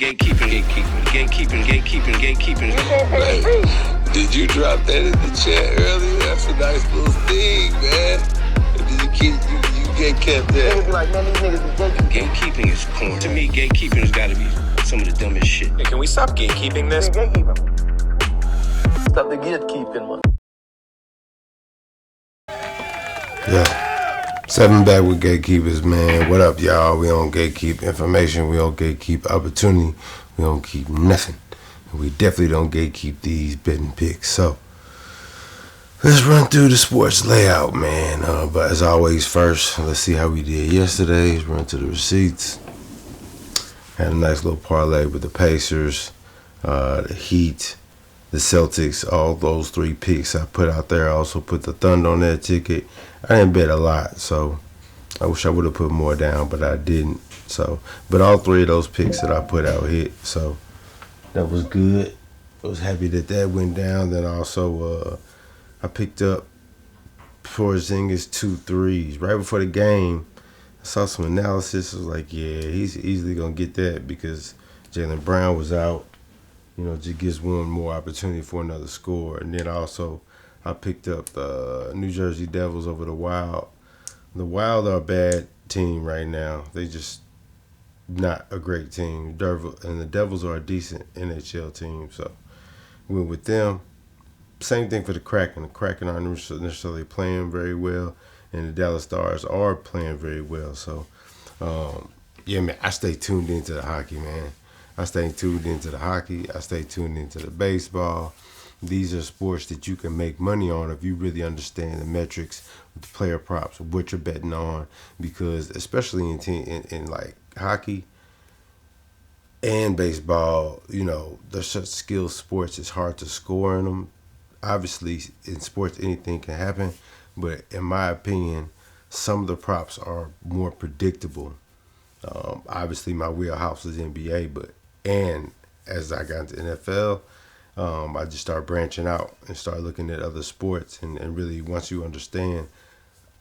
gatekeeping. Hey, did you drop that in the chat earlier? That's a nice little thing, man. Did you get kept there? Niggas be like, man, these niggas be gatekeeping is corn. To me, gatekeeping has got to be some of the dumbest shit. Hey, can we stop gatekeeping this? Stop the gatekeeping, man. Yeah. 7 back with Gatekeeprz, man. What up, y'all? We don't gatekeep information. We don't gatekeep opportunity. We don't keep nothing. And we definitely don't gatekeep these betting picks. So, let's run through the sports layout, man. But as always, first, let's see how we did yesterday. Let's run to the receipts. Had a nice little parlay with the Pacers, the Heat, the Celtics, all those 3 picks I put out there. I also put the Thunder on that ticket. I didn't bet a lot, so I wish I would have put more down, but I didn't. So, but all 3 of those picks that I put out hit, so that was good. I was happy that went down. Then also, I picked up Porzingis 2 threes right before the game. I saw some analysis. I was like, yeah, he's easily gonna get that because Jaylen Brown was out. You know, just gives one more opportunity for another score. And then also, I picked up the New Jersey Devils over the Wild. The Wild are a bad team right now. They just not a great team. And the Devils are a decent NHL team. So, went with them. Same thing for the Kraken. The Kraken aren't necessarily playing very well. And the Dallas Stars are playing very well. So, yeah, man, I stay tuned into the hockey, man. I stay tuned into the hockey. I stay tuned into the baseball. These are sports that you can make money on if you really understand the metrics, the player props, what you're betting on. Because especially in like hockey and baseball, you know, they're such skill sports. It's hard to score in them. Obviously, in sports, anything can happen. But in my opinion, some of the props are more predictable. Obviously, my wheelhouse is NBA, and as I got into NFL, I just started branching out and started looking at other sports. And really, once you understand,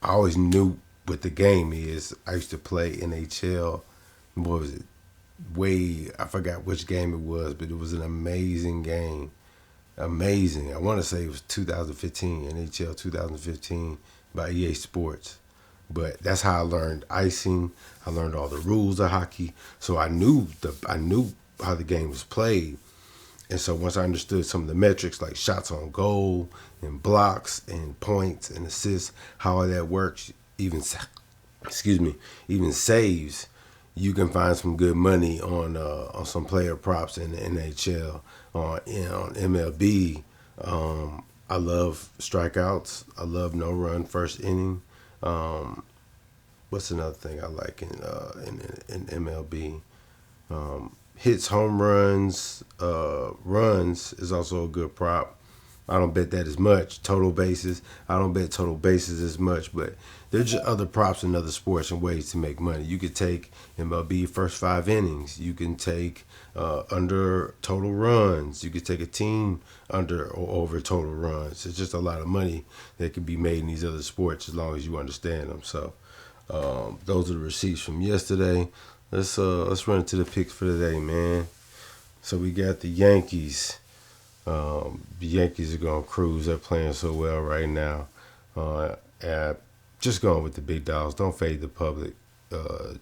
I always knew what the game is. I used to play NHL. What was it? I forgot which game it was, but it was an amazing game. Amazing. I want to say it was 2015, NHL 2015 by EA Sports. But that's how I learned icing. I learned all the rules of hockey. So I knew how the game was played. And so once I understood some of the metrics like shots on goal and blocks and points and assists, how all that works, even saves, you can find some good money on some player props in the NHL, on MLB. I love strikeouts. I love no run first inning. What's another thing I like in MLB? Hits, home runs, runs is also a good prop. I don't bet that as much. Total bases, I don't bet total bases as much, but there's just other props in other sports and ways to make money. You could take MLB first 5 innings. You can take under total runs. You could take a team under or over total runs. It's just a lot of money that can be made in these other sports as long as you understand them. So those are the receipts from yesterday. Let's run into the picks for today, man. So we got the Yankees. The Yankees are going to cruise. They're playing so well right now. Just going with the big dogs. Don't fade the public.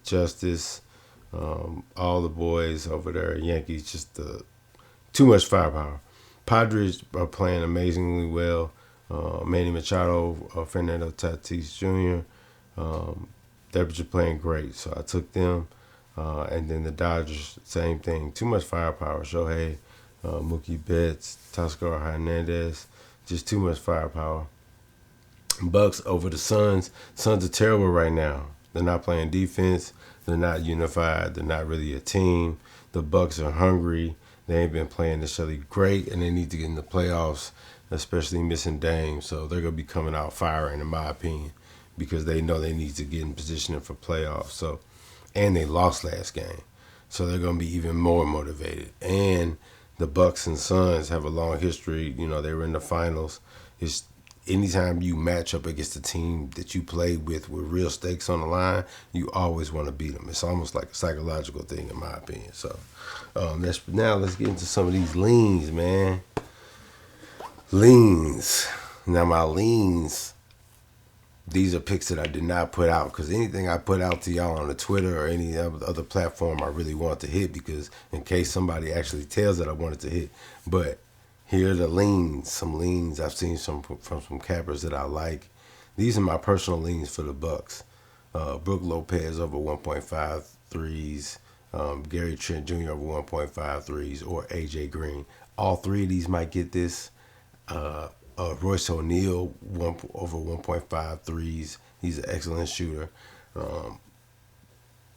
Justice, all the boys over there, Yankees, just too much firepower. Padres are playing amazingly well. Manny Machado, Fernando Tatis Jr., they're just playing great. So I took them. And then the Dodgers, same thing. Too much firepower. Shohei, Mookie Betts, Teoscar Hernandez, just too much firepower. Bucks over the Suns. Suns are terrible right now. They're not playing defense. They're not unified. They're not really a team. The Bucks are hungry. They ain't been playing necessarily great, and they need to get in the playoffs, especially missing Dame. So they're going to be coming out firing, in my opinion, because they know they need to get in position for playoffs. So, and they lost last game. So they're going to be even more motivated. And the Bucks and Suns have a long history. You know, they were in the finals. It's anytime you match up against a team that you play with real stakes on the line, you always want to beat them. It's almost like a psychological thing, in my opinion. So let's get into some of these leans, man. Leans. Now my leans, these are picks that I did not put out, because anything I put out to y'all on the Twitter or any other platform, I really want to hit, because in case somebody actually tells that I wanted to hit. But here are the leans, some leans I've seen from some cappers that I like. These are my personal leans for the Bucks. Brook Lopez over 1.5 threes. Gary Trent Jr. over 1.5 threes, or AJ Green. All three of these might get this. Royce O'Neal over 1.5 threes. He's an excellent shooter.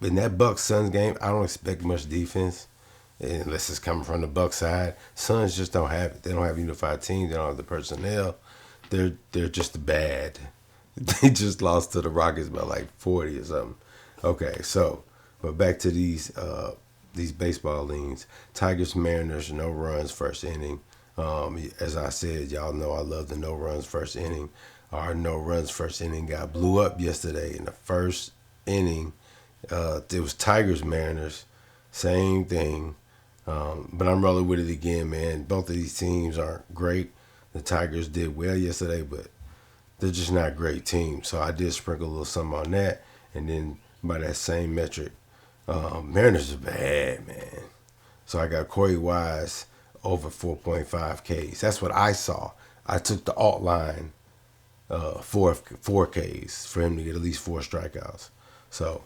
In that Bucks Suns game, I don't expect much defense unless it's coming from the Bucks side. Suns just don't have it. They don't have a unified team. They don't have the personnel. They're just bad. They just lost to the Rockets by like 40 or something. Okay, so but back to these baseball leans. Tigers Mariners, no runs first inning. As I said, y'all know I love the no runs first inning. Our no runs first inning got blew up yesterday in the first inning. It was Tigers Mariners, same thing. But I'm rolling with it again, man. Both of these teams aren't great. The Tigers did well yesterday, but they're just not great teams. So I did sprinkle a little something on that. And then by that same metric, Mariners are bad, man. So I got Corey Wise over 4.5 Ks. That's what I saw. I took the alt line 4 Ks for him to get at least 4 strikeouts. So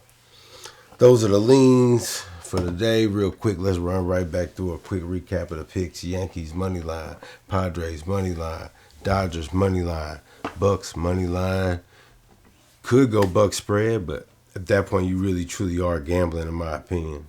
those are the leans for the day. Real quick, let's run right back through a quick recap of the picks. Yankees money line, Padres money line, Dodgers money line, Bucks money line. Could go Bucks spread, but at that point you really truly are gambling, in my opinion.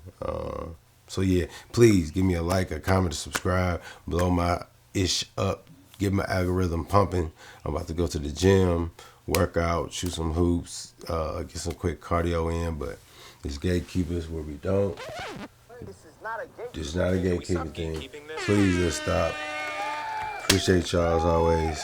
So yeah, please give me a like, a comment, a subscribe, blow my ish up, get my algorithm pumping. I'm about to go to the gym, work out, shoot some hoops, get some quick cardio in. But it's Gatekeeprz where we don't. This is not a gatekeeping thing. Please just stop. Appreciate y'all as always.